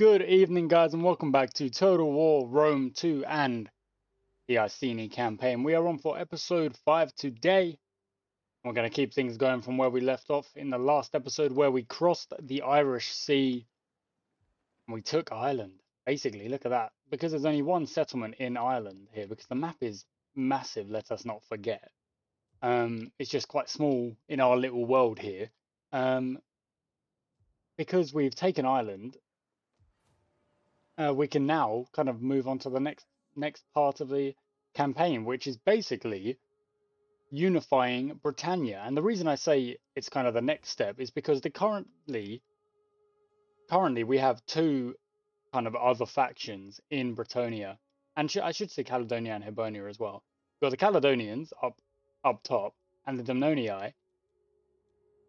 Good evening, guys, and welcome back to Total War Rome 2 and the Iceni campaign. We are on for episode 5 today. We're going to keep things going from where we left off in the last episode, where we crossed the Irish Sea and we took Ireland. Basically, look at that. Because there's only one settlement in Ireland here, because the map is massive, let us not forget. It's just quite small in our little world here. Because we've taken Ireland, we can now kind of move on to the next part of the campaign, which is basically unifying Britannia. And the reason I say it's kind of the next step is because currently we have two kind of other factions in Britannia, and I should say Caledonia and Hibernia as well. We've got the Caledonians up top, and the Domnonii,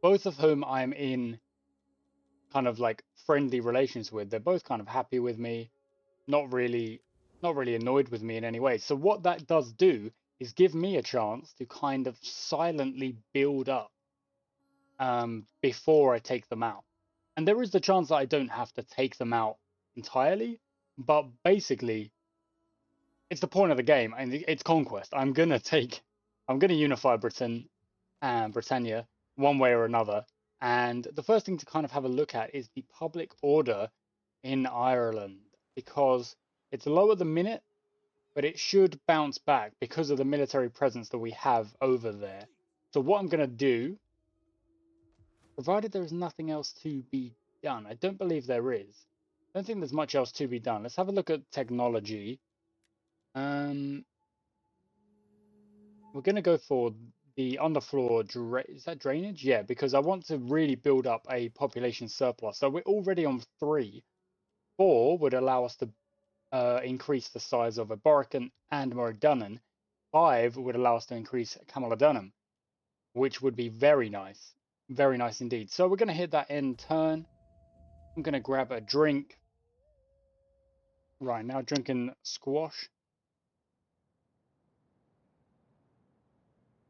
both of whom I'm in kind of like friendly relations with. They're both kind of happy with me, not really annoyed with me in any way. So what that does do is give me a chance to kind of silently build up before I take them out. And there is the chance that I don't have to take them out entirely, but basically it's the point of the game and it's conquest. I'm gonna unify Britain and Britannia one way or another. And the first thing to kind of have a look at is the public order in Ireland, because it's low at the minute, but it should bounce back because of the military presence that we have over there. So what I'm going to do, provided there is nothing else to be done, I don't believe there is. I don't think there's much else to be done. Let's have a look at technology. We're going to go for the underfloor, is that drainage? Yeah, because I want to really build up a population surplus. So we're already on 3. 4 would allow us to increase the size of Aborican and Moradunnan. 5 would allow us to increase Camaldunum, which would be very nice indeed. So we're going to hit that end turn. I'm going to grab a drink. Right, now drinking squash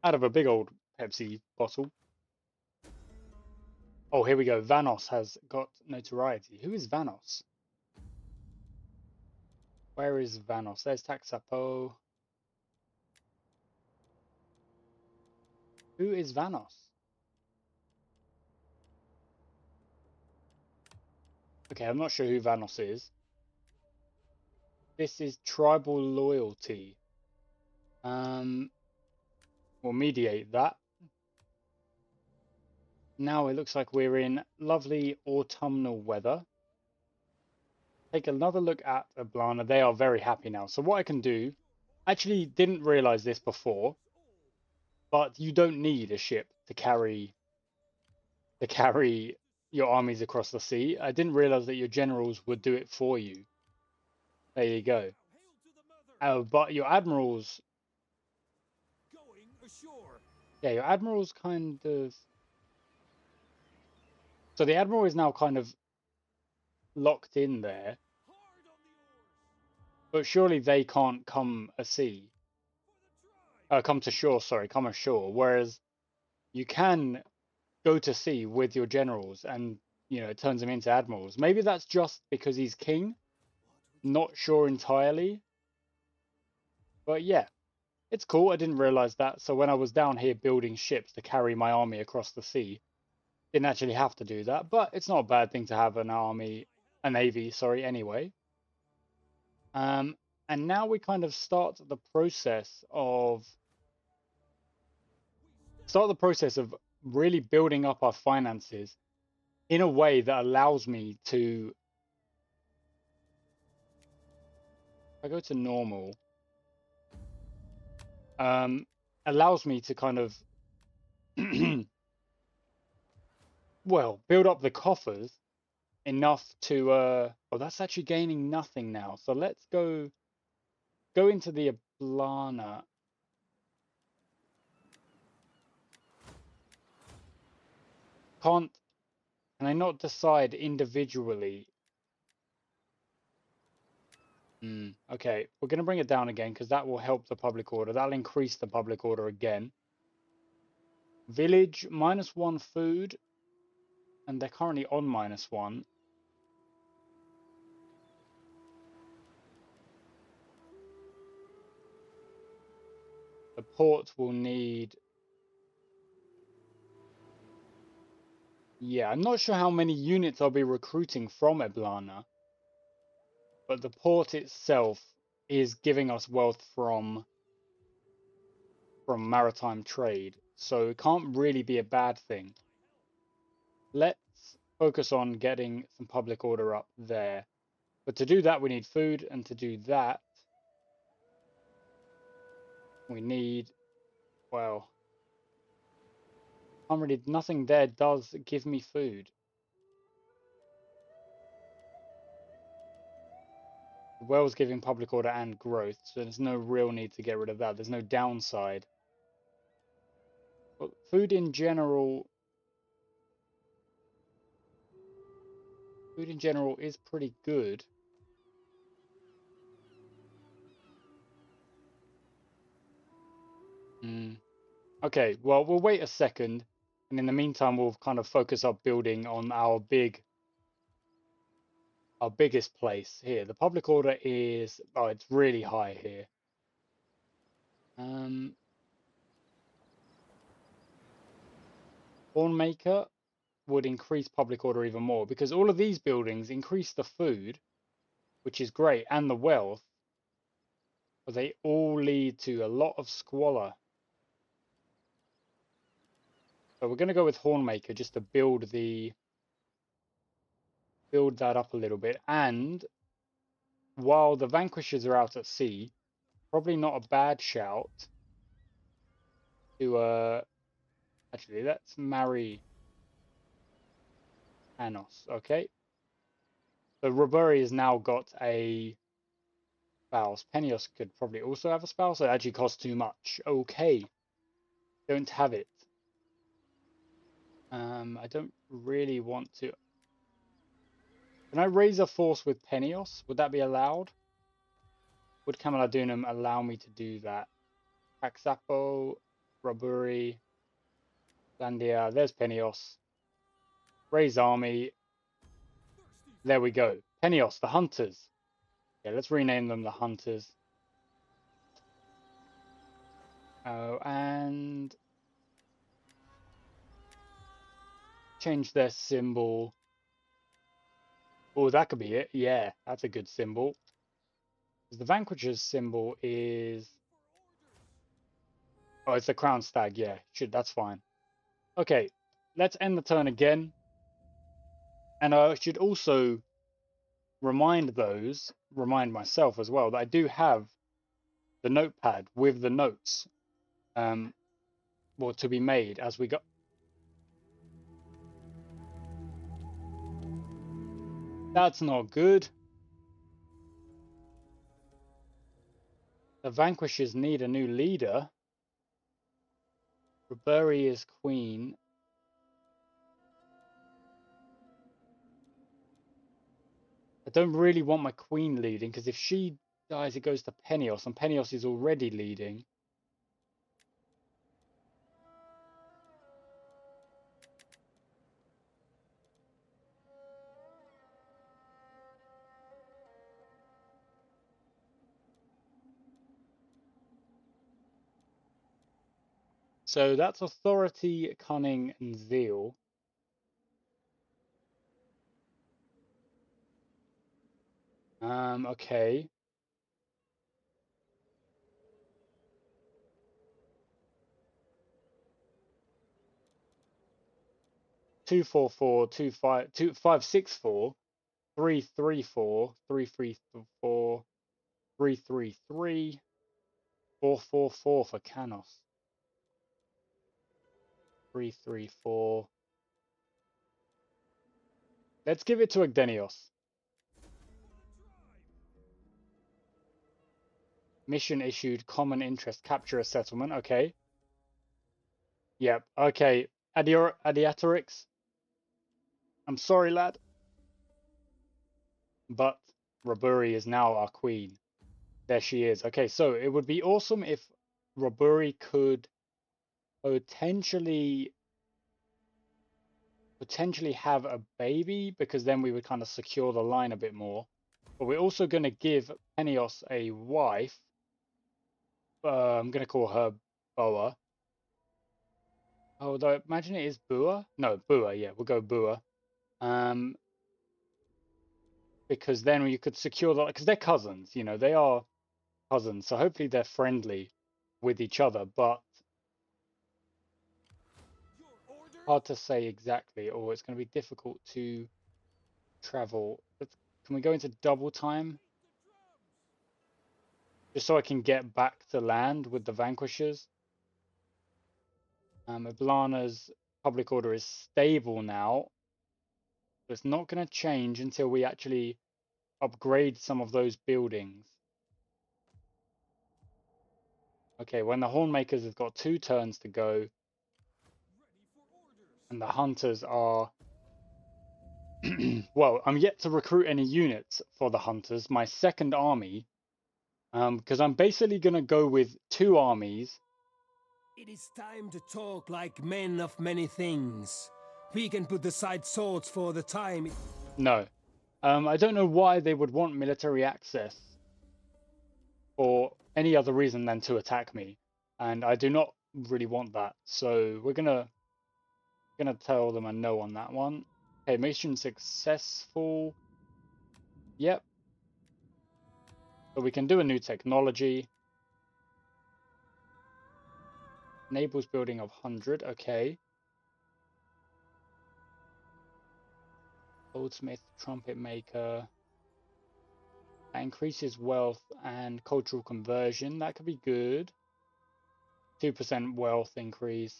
out of a big old Pepsi bottle. Oh, here we go. Vanos has got notoriety. Who is Vanos? Where is Vanos? There's Taxapo. Who is Vanos? Okay, I'm not sure who Vanos is. This is tribal loyalty. We'll mediate that. Now it looks like we're in lovely autumnal weather. Take another look at Ablana. They are very happy now. So what I can do, actually didn't realize this before, but you don't need a ship to carry your armies across the sea. I didn't realize that your generals would do it for you. There you go. But your admirals, yeah, your admirals kind of. So the admiral is now kind of locked in there, but surely they can't come come to shore. Sorry, come ashore. Whereas you can go to sea with your generals, and it turns them into admirals. Maybe that's just because he's king. Not sure entirely, but yeah, it's cool. I didn't realize that. So when I was down here building ships to carry my army across the sea, didn't actually have to do that. But it's not a bad thing to have a navy. Sorry, anyway. And now we kind of start the process of really building up our finances in a way that allows me to, if I go to normal, allows me to kind of well, build up the coffers enough to oh, that's actually gaining nothing now. So let's go into the Ablana. Can I not decide individually? Okay, we're going to bring it down again because that will help the public order. That'll increase the public order again. Village, -1 food. And they're currently on -1. port will need... Yeah, I'm not sure how many units I'll be recruiting from Eblana, but the port itself is giving us wealth from maritime trade, so it can't really be a bad thing. Let's focus on getting some public order up there. But to do that, we need food, and to do that, we need, well, nothing there does give me food. The well's giving public order and growth, so there's no real need to get rid of that. There's no downside. But food in general is pretty good. Okay, well, we'll wait a second, and in the meantime, we'll kind of focus our building on our biggest place here. The public order is, oh, it's really high here. Hornmaker would increase public order even more because all of these buildings increase the food, which is great, and the wealth, but they all lead to a lot of squalor. So we're going to go with Hornmaker just to build that up a little bit. And while the Vanquishers are out at sea, probably not a bad shout to actually let's marry Anos. Okay, so Roburi has now got a spouse. Penios could probably also have a spouse. It actually costs too much. Okay, don't have it. I don't really want to. Can I raise a force with Penios? Would that be allowed? Would Kamaladunum allow me to do that? Axapo, Roburi, Landia, there's Penios. Raise army. There we go. Penios, the Hunters. Yeah, let's rename them the Hunters. Oh, and change their symbol. Oh, that could be it. Yeah, that's a good symbol. The Vanquisher's symbol is... Oh, it's the Crown Stag. Yeah, that's fine. Okay, let's end the turn again. And I should also remind myself as well, that I do have the notepad with the notes to be made as we go. That's not good. The Vanquishers need a new leader. Roburi is queen. I don't really want my queen leading, because if she dies, it goes to Penios, and Penios is already leading. So that's authority, cunning, and zeal. Okay. Two, four, four, 2, 5, 2, 5, 6, 4, 3, 3, 4, 3, 3, 4, 3, 3, 3, 4, 4, 4 for Canos. 3, 3, 4. Let's give it to Agdenios. Mission issued, common interest, capture a settlement. Okay. Yep. Okay. Adiatorix. I'm sorry, lad. But Roburi is now our queen. There she is. Okay, so it would be awesome if Roburi could potentially have a baby, because then we would kind of secure the line a bit more. But we're also going to give Penios a wife. I'm going to call her Boa. Although imagine it is Bua. No, Bua. Yeah, we'll go Bua. Because then you could secure the, because they're cousins. You know, they are cousins, so hopefully they're friendly with each other. But hard to say exactly, or it's going to be difficult to travel. Can we go into double time? Just so I can get back to land with the vanquishers. Iblana's public order is stable now. But it's not going to change until we actually upgrade some of those buildings. Okay, when the Hornmakers have got 2 turns to go, and the Hunters are... well, I'm yet to recruit any units for the Hunters, my second army, because I'm basically going to go with 2 armies. It is time to talk like men of many things. We can put aside swords for the time. No. I don't know why they would want military access for any other reason than to attack me. And I do not really want that. So we're gonna tell them a no on that one. Okay, mission successful. Yep. So we can do a new technology. Enables building of 100. Okay. Goldsmith, trumpet maker. That increases wealth and cultural conversion. That could be good. 2% wealth increase.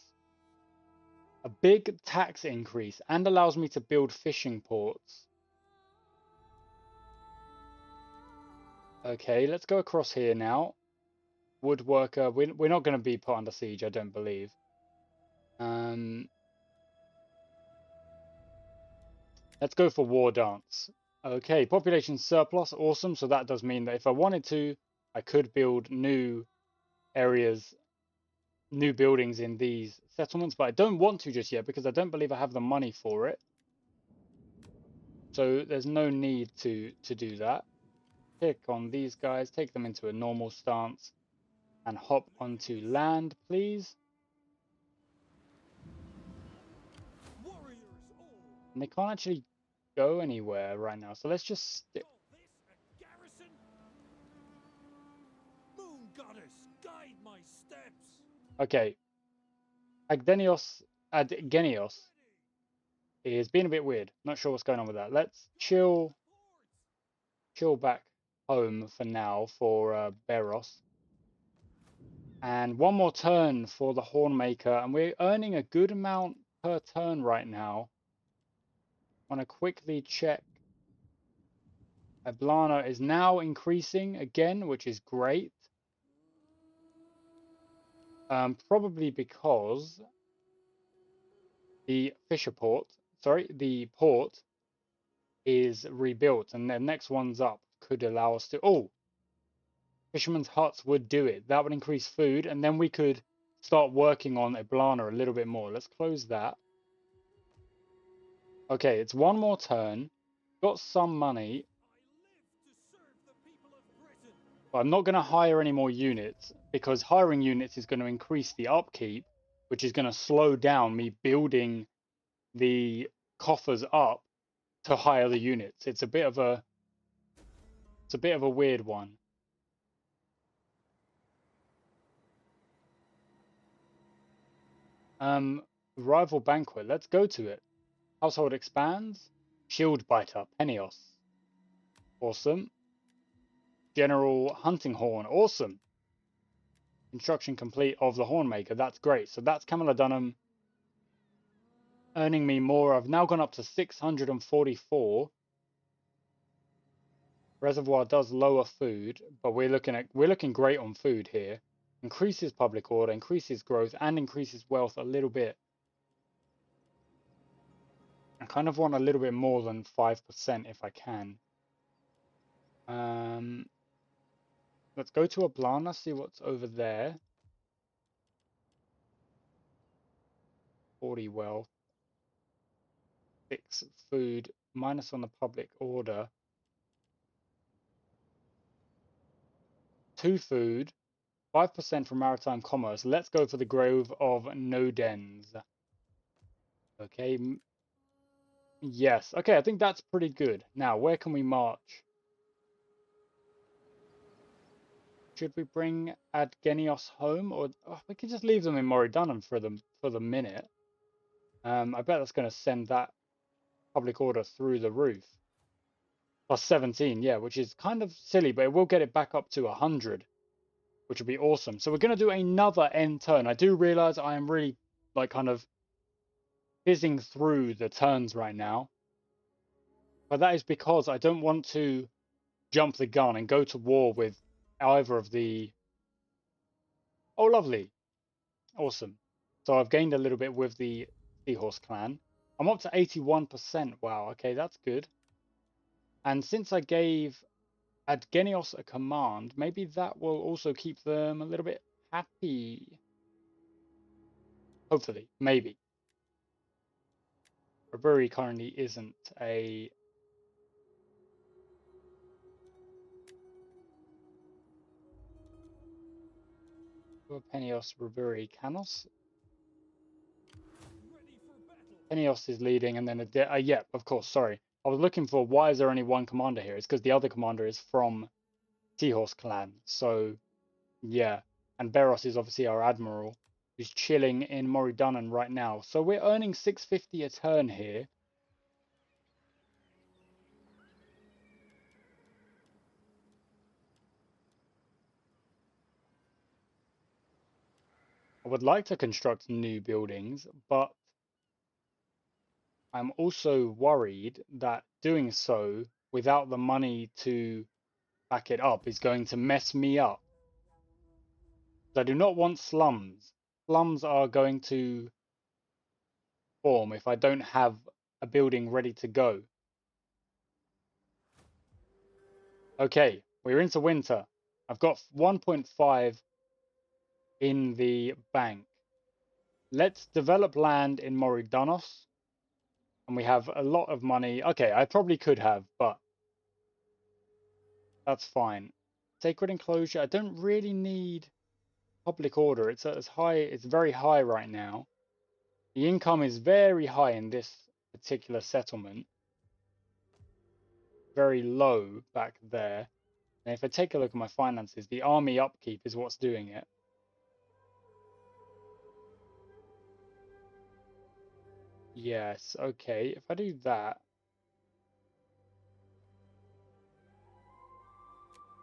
A big tax increase and allows me to build fishing ports. Okay, let's go across here now. Woodworker, we're not going to be put under siege, I don't believe. Let's go for war dance. Okay, population surplus, awesome. So that does mean that if I wanted to, I could build new areas, new buildings in these settlements, but I don't want to just yet because I don't believe I have the money for it. So there's no need to do that. Pick on these guys, take them into a normal stance, and hop onto land, please. And they can't actually go anywhere right now, so let's just stick. Moon goddess, guide my steps. Okay, Agdenios is being a bit weird. Not sure what's going on with that. Let's chill back home for now for Beros. And one more turn for the Hornmaker, and we're earning a good amount per turn right now. I want to quickly check. Ablana is now increasing again, which is great. Probably because the the port is rebuilt, and the next one's up could allow us to. Oh, fishermen's huts would do it. That would increase food, and then we could start working on Ablana a little bit more. Let's close that. Okay, it's one more turn. Got some money. But I'm not going to hire any more units because hiring units is going to increase the upkeep, which is going to slow down me building the coffers up to hire the units. It's a bit of a weird one. Rival banquet. Let's go to it. Household expands. Shield biter. Penios. Awesome. General hunting horn. Awesome. Construction complete of the hornmaker. That's great. So that's Camilla Dunham earning me more. I've now gone up to 644. Reservoir does lower food, but we're looking great on food here. Increases public order, increases growth, and increases wealth a little bit. I kind of want a little bit more than 5% if I can. Let's go to Ablana, see what's over there. 40 wealth. 6 food, minus on the public order. 2 food. 5% from maritime commerce. Let's go for the Grove of Nodens. Okay. Yes. Okay, I think that's pretty good. Now, where can we march? Should we bring Adgenios home, or we can just leave them in Moridunum for the minute? I bet that's going to send that public order through the roof. Plus 17, yeah, which is kind of silly, but it will get it back up to 100, which would be awesome. So we're going to do another end turn. I do realize I am really like kind of fizzing through the turns right now, but that is because I don't want to jump the gun and go to war with either of the... Oh, lovely. Awesome. So I've gained a little bit with the Seahorse clan. I'm up to 81%. Wow, okay, that's good. And since I gave Adgenios a command, maybe that will also keep them a little bit happy. Hopefully, maybe. A brewery currently isn't a... Penios Brewery Canos. Penios is leading, and then yeah, of course, sorry. I was looking for why is there only one commander here? It's because the other commander is from Seahorse clan. So yeah, and Beros is obviously our admiral, who's chilling in Moridunum right now. So we're earning 650 a turn here. I would like to construct new buildings, but I'm also worried that doing so without the money to back it up is going to mess me up. I do not want slums. Slums are going to form if I don't have a building ready to go. Okay, we're into winter. I've got 1.5 in the bank. Let's develop land in Moridanos. And we have a lot of money. Okay, I probably could have, but that's fine. Sacred enclosure. I don't really need public order. It's as high. It's very high right now. The income is very high in this particular settlement. Very low back there. And if I take a look at my finances, the army upkeep is what's doing it. Yes, okay. If I do that,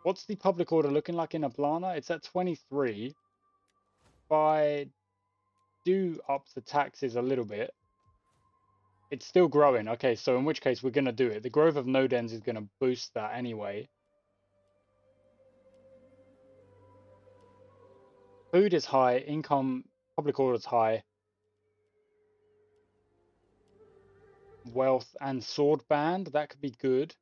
what's the public order looking like in Ablana? It's at 23. If I do up the taxes a little bit, it's still growing. Okay, so in which case we're going to do it. The Grove of Nodens is going to boost that anyway. Food is high. Income, public order is high. Wealth and sword band, that could be good.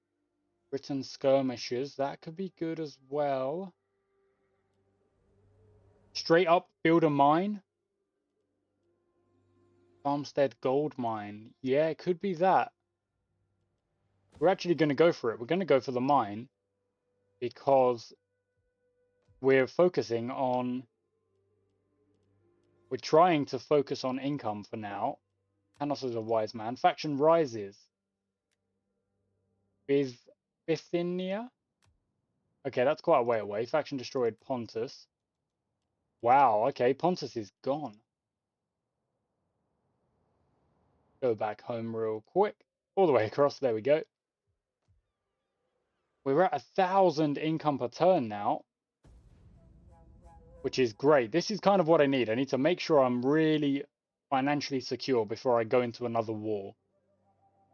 Britain skirmishes, that could be good as well. Straight up build a mine. Farmstead gold mine. Yeah, it could be that. We're actually going to go for it. We're going to go for the mine because we're focusing on... We're trying to focus on income for now. Panos is a wise man. Faction rises. Bithynia? Okay, that's quite a way away. Faction destroyed Pontus. Wow, okay, Pontus is gone. Go back home real quick. All the way across, there we go. We're at 1,000 income per turn now, which is great. This is kind of what I need. I need to make sure I'm really financially secure before I go into another war.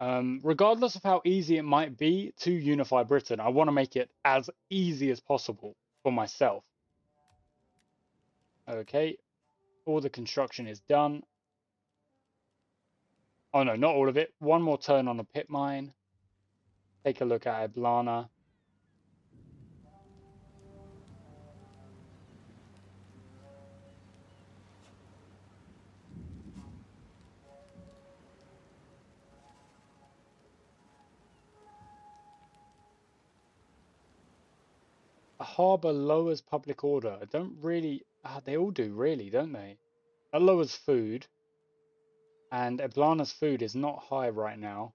Regardless of how easy it might be to unify Britain, I want to make it as easy as possible for myself. Okay, all the construction is done. Oh no, not all of it. One more turn on a pit mine. Take a look at Ablana. Harbour lowers public order. I don't really... they all do, really, don't they? That lowers food. And Eblana's food is not high right now.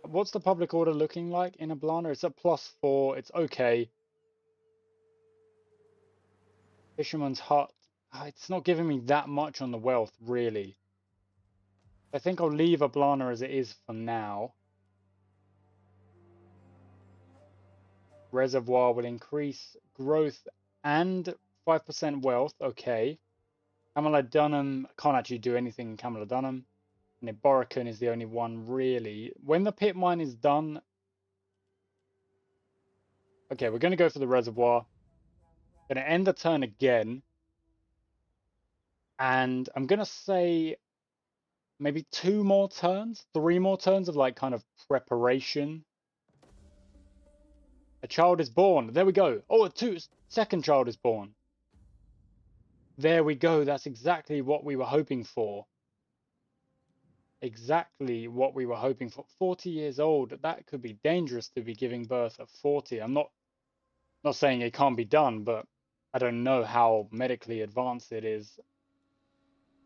What's the public order looking like in Eblana? It's at +4. It's okay. Fisherman's hut. It's not giving me that much on the wealth, really. I think I'll leave Eblana as it is for now. Reservoir will increase growth and 5% wealth. Okay. Dunham can't actually do anything in Dunham. And Borrican is the only one, really. When the pit mine is done... Okay, we're going to go for the reservoir. Going to end the turn again. And I'm going to say maybe 2 more turns, 3 more turns of like kind of preparation. A child is born. There we go. Oh, second child is born. There we go. That's exactly what we were hoping for. Exactly what we were hoping for. 40 years old. That could be dangerous to be giving birth at 40. I'm not saying it can't be done, but I don't know how medically advanced it is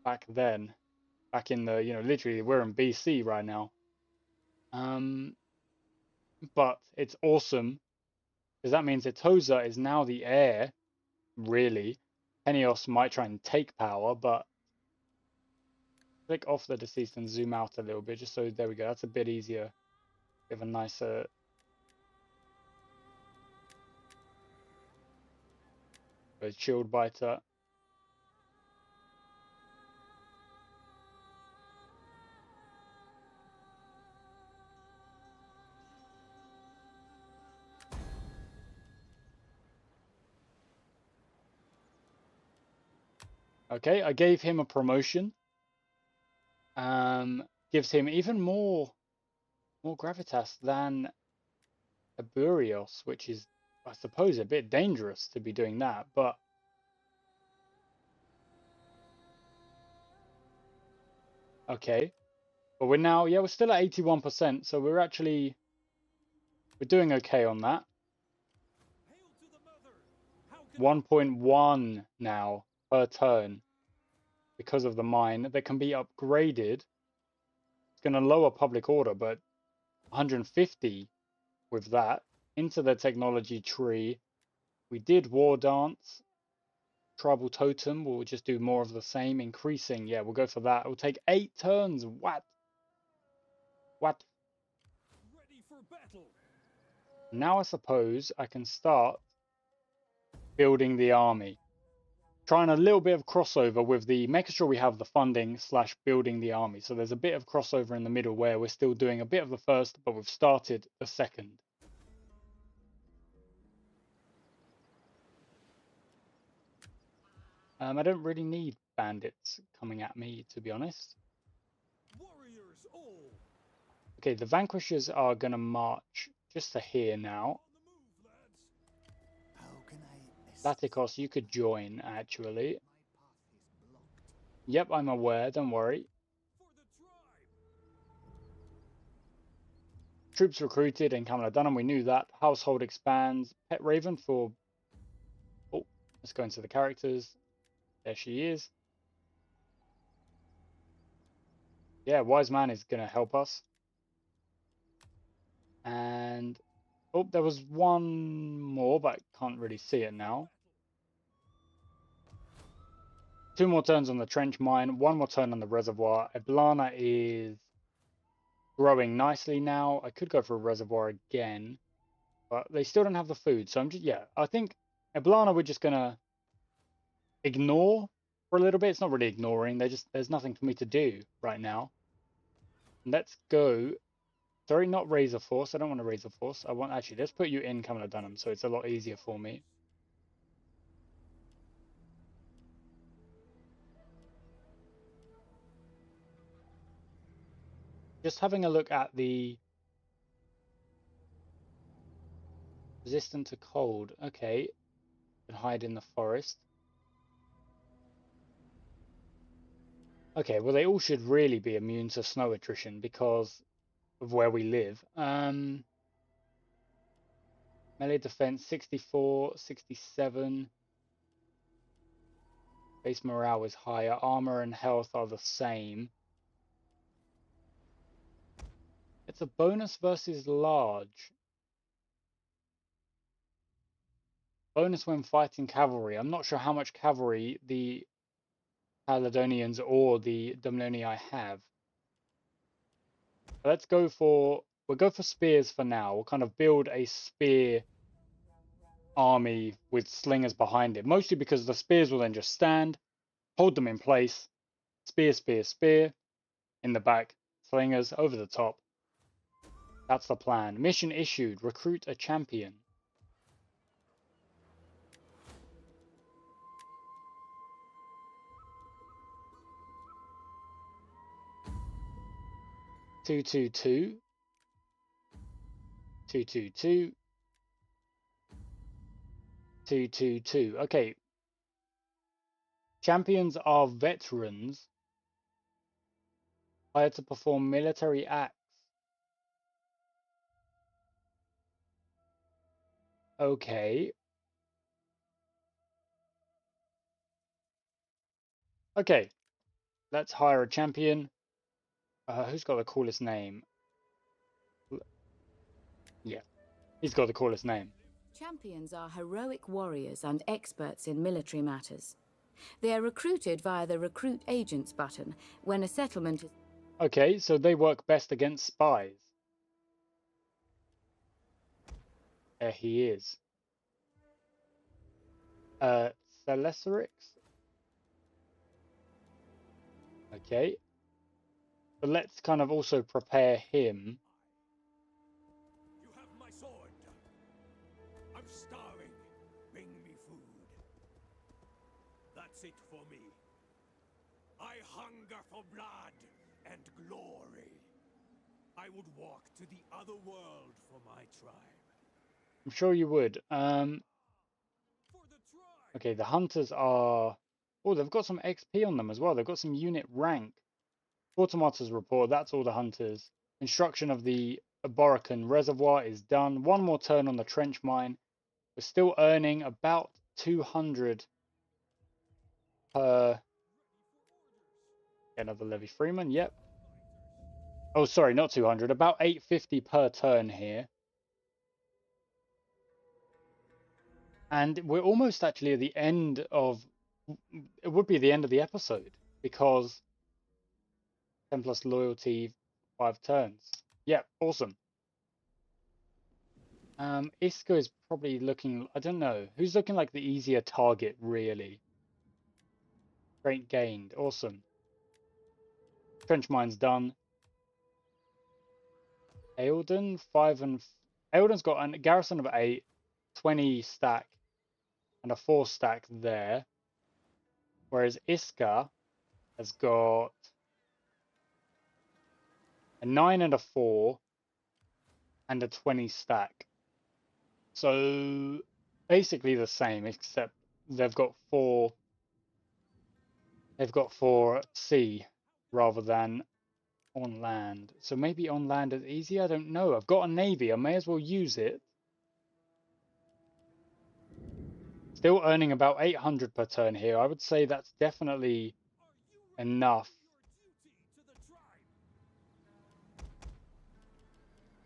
back then. Back in the, literally we're in BC right now. But it's awesome because that means Etosa is now the heir, really. Henios might try and take power, but click off the deceased and zoom out a little bit just so there we go. That's a bit easier. Give a nicer chilled biter. Okay, I gave him a promotion. Gives him even more gravitas than Aburios, which is, I suppose, a bit dangerous to be doing that, but okay. But we're still at 81%, so we're doing okay on that. 1.1 now per turn because of the mine that can be upgraded. It's going to lower public order, but 150 with that into the technology tree. We did war dance. Tribal totem, we'll just do more of the same, increasing. Yeah, we'll go for that. It will take 8 turns. What? Ready for battle. Now I suppose I can start building the army. Trying a little bit of crossover with making sure we have the funding / building the army. So there's a bit of crossover in the middle where we're still doing a bit of the first, but we've started the second. I don't really need bandits coming at me, to be honest. Warriors all. Okay, the vanquishers are going to march just to here now. Latikos, you could join, actually. Yep, I'm aware, don't worry. Troops recruited in Dunham, we knew that. Household expands. Pet Raven for... Oh, let's go into the characters. There she is. Yeah, Wise Man is going to help us. And... Oh, there was one more, but I can't really see it now. 2 more turns on the trench mine. 1 more turn on the reservoir. Eblana is growing nicely now. I could go for a reservoir again, but they still don't have the food. So I think Eblana we're just going to ignore for a little bit. It's not really ignoring. There's nothing for me to do right now. Let's go. Sorry, not Razor Force. I don't want to Razor Force. Let's put you in Camilla Dunham so it's a lot easier for me. Just having a look at the resistant to cold. Okay. Can hide in the forest. Okay, well they all should really be immune to snow attrition because of where we live. Melee defense 64, 67. Base morale is higher. Armor and health are the same. It's a bonus versus large. Bonus when fighting cavalry. I'm not sure how much cavalry the Caledonians or the Domnonii have. Let's go for, we'll go for spears for now. We'll kind of build a spear army with slingers behind it. Mostly because the spears will then just stand, hold them in place. Spear, spear, spear. In the back. Slingers over the top. That's the plan. Mission issued. Recruit a champion. Two, two, two. 222. 222. Okay. Champions are veterans hired to perform military acts. Okay. Okay. Let's hire a champion. Who's got the coolest name? Yeah, he's got the coolest name. Champions are heroic warriors and experts in military matters. They are recruited via the Recruit Agents button when a settlement is... Okay, so they work best against spies. There he is. Celesorix? Okay. But let's kind of also prepare him. You have my sword. I'm starving. Bring me food. That's it for me. I hunger for blood and glory. I would walk to the other world for my tribe. I'm sure you would. Okay, the hunters are... Oh, they've got some XP on them as well. They've got some unit rank. Automatas report, that's all the hunters. Construction of the Borican Reservoir is done. One more turn on the trench mine. We're still earning about 200 per... Another levy freeman, yep. Oh, sorry, not 200. About 850 per turn here. And we're almost actually at the end of... It would be the end of the episode. Because 10 plus loyalty, 5 turns. Yeah, awesome. Isco is probably looking, I don't know, who's looking like the easier target, really? Great gained, awesome. Trench mine's done. Eildon, 5 and... Eildon's got a garrison of 8, 20 stack, and a 4 stack there. Whereas Iska has got a 9 and a 4, and a 20 stack. So basically the same, except they've got 4 sea rather than on land. So maybe on land is easy, I don't know. I've got a navy, I may as well use it. Still earning about 800 per turn here. I would say that's definitely enough.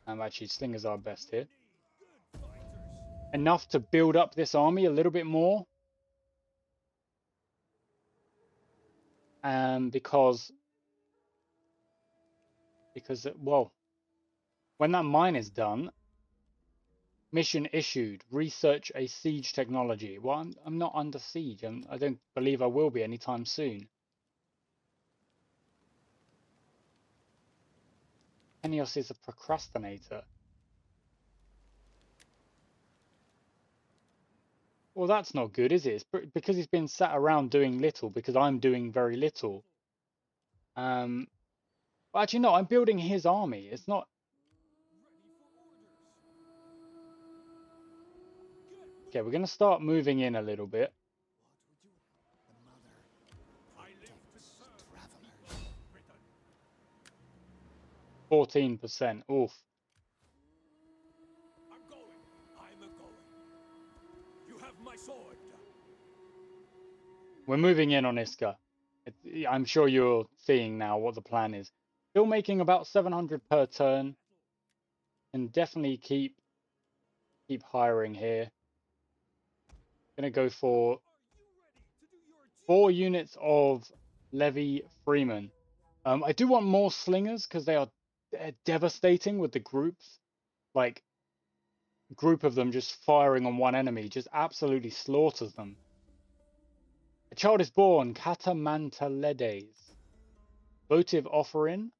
Actually, slingers are best here. Enough to build up this army a little bit more. Because well, when that mine is done, mission issued, research a siege technology. Well, I'm not under siege. I don't believe I will be anytime soon. Henios is a procrastinator. Well, that's not good, is it? It's because he's been sat around doing little, because I'm doing very little. Well, actually, no, I'm building his army. It's not... Okay, we're going to start moving in a little bit. 14%. Oof. I'm going. I'm a going. You have my sword. We're moving in on Iska. I'm sure you're seeing now what the plan is. Still making about 700 per turn. Can definitely keep hiring here. Gonna go for 4 units of Levy Freeman. I do want more slingers because they're devastating with the groups. Like, group of them just firing on one enemy just absolutely slaughters them. A child is born, Catamantaledes. Votive offering.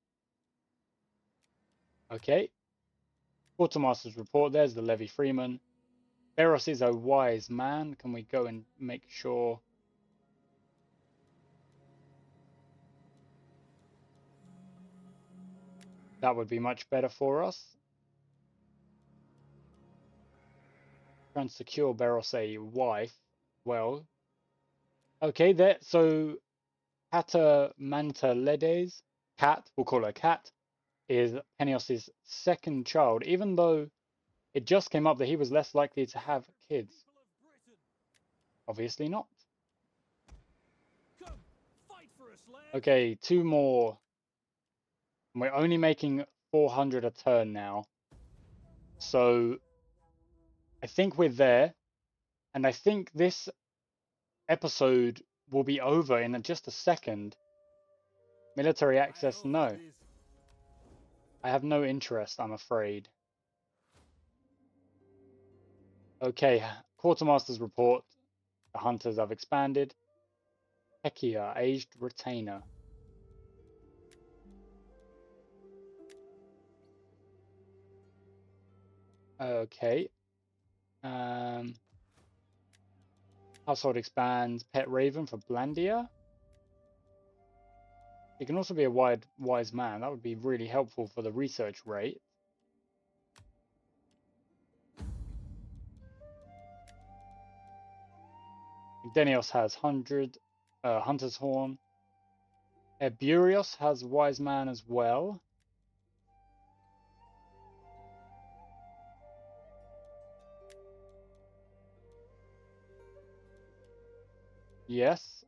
Okay. Quartermaster's report. There's the Levy Freeman. Beros is a wise man. Can we go and make sure? That would be much better for us. Try and secure Beros a wife. Well, okay, there. So Catamantaledes, Cat, we'll call her Cat, is Penios's second child, even though it just came up that he was less likely to have kids. Obviously not. Come, fight for us, lad. Okay, 2 more. We're only making 400 a turn now. So I think we're there. And I think this episode will be over in just a second. Military access, no. I have no interest, I'm afraid. Okay, Quartermaster's report. The hunters have expanded. Hekia, aged retainer. Okay. Household expands. Pet raven for Blandia. He can also be a wise man. That would be really helpful for the research rate. Denios has 100. Hunter's Horn. Burios has wise man as well. Yes.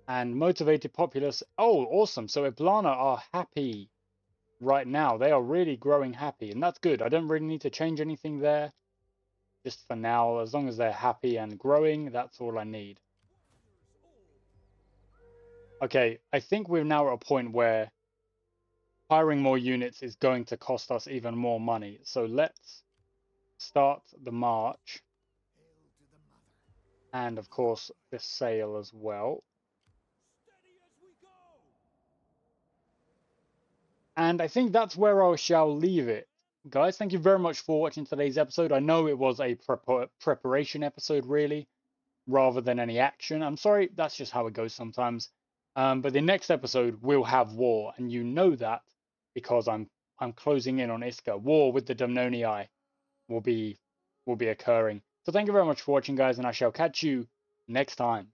And motivated populace. Oh, awesome. So Iblana are happy right now. They are really growing happy. And that's good. I don't really need to change anything there. Just for now, as long as they're happy and growing, that's all I need. Okay, I think we're now at a point where hiring more units is going to cost us even more money. So let's start the march. And of course, this sale as well. And I think that's where I shall leave it. Guys, thank you very much for watching today's episode. I know it was a preparation episode, really, rather than any action. I'm sorry, that's just how it goes sometimes. But the next episode will have war, and you know that because I'm closing in on Iska. War with the Dumnonii will be occurring. So thank you very much for watching, guys, and I shall catch you next time.